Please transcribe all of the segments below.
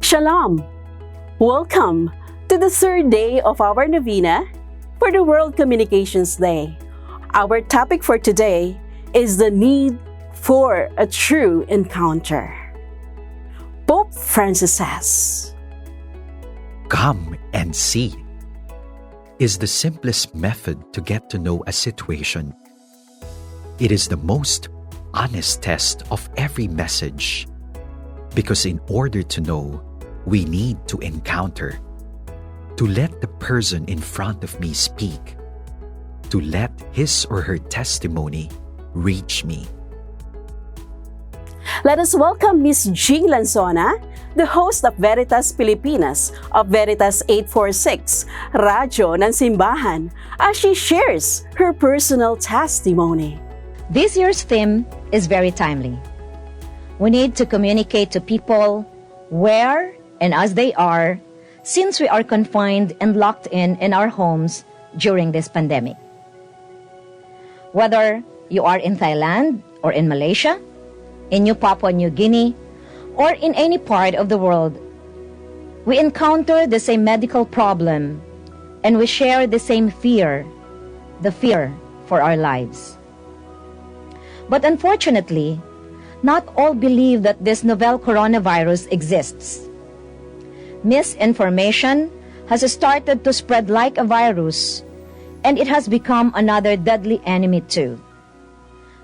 Shalom! Welcome to the third day of our novena for the World Communications Day. Our topic for today is the need for a true encounter. Pope Francis says, "Come and see" is the simplest method to get to know a situation. It is the most honest test of every message, because in order to know, we need to encounter, to let the person in front of me speak, to let his or her testimony reach me. Let us welcome Miss Jing Lanzona, the host of Veritas Pilipinas of Veritas 846, Radyo ng Simbahan, as she shares her personal testimony. This year's theme is very timely. We need to communicate to people where and as they are, since we are confined and locked in our homes during this pandemic. Whether you are in Thailand or in Malaysia, in New Papua New Guinea, or in any part of the world, we encounter the same medical problem and we share the same fear, the fear for our lives. But unfortunately, not all believe that this novel coronavirus exists. Misinformation has started to spread like a virus, and it has become another deadly enemy too.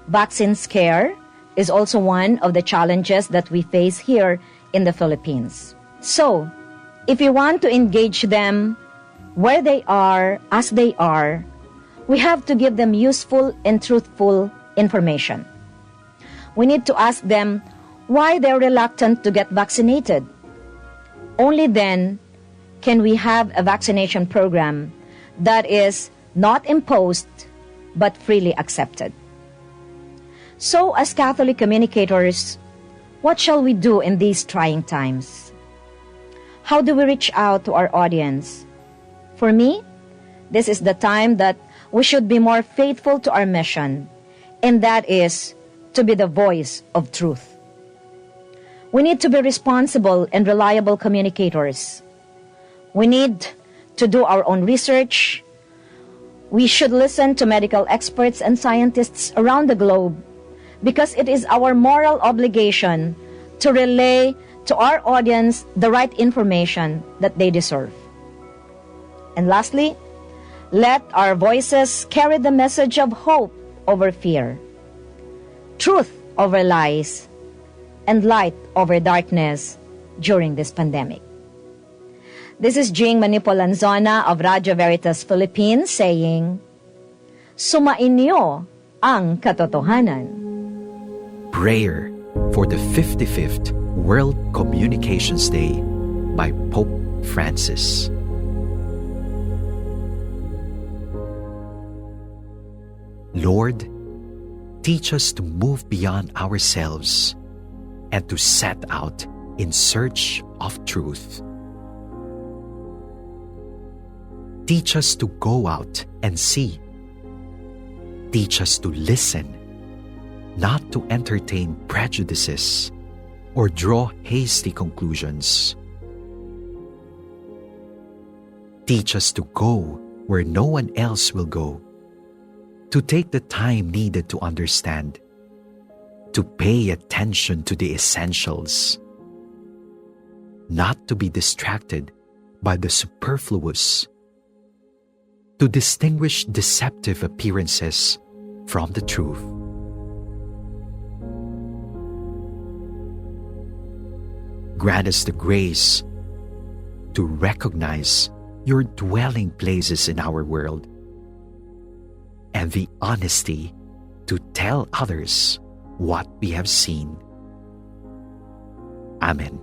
Vaccine scare is also one of the challenges that we face here in the Philippines. So, if we want to engage them where they are, as they are, we have to give them useful and truthful information. We need to ask them why they're reluctant to get vaccinated. Only then can we have a vaccination program that is not imposed but freely accepted. So, as Catholic communicators, what shall we do in these trying times? How do we reach out to our audience? For me, this is the time that we should be more faithful to our mission, and that is to be the voice of truth. We need to be responsible and reliable communicators. We need to do our own research. We should listen to medical experts and scientists around the globe, because it is our moral obligation to relay to our audience the right information that they deserve. And lastly, let our voices carry the message of hope over fear, truth over lies, and light over darkness during this pandemic. This is Jing Manipo Lanzona of Radyo Veritas Philippines saying, Sumainyo ang katotohanan. Prayer for the 55th World Communications Day by Pope Francis. Lord, teach us to move beyond ourselves and to set out in search of truth. Teach us to go out and see. Teach us to listen, not to entertain prejudices or draw hasty conclusions. Teach us to go where no one else will go, to take the time needed to understand, to pay attention to the essentials, not to be distracted by the superfluous, to distinguish deceptive appearances from the truth. Grant us the grace to recognize your dwelling places in our world and the honesty to tell others what we have seen. Amen.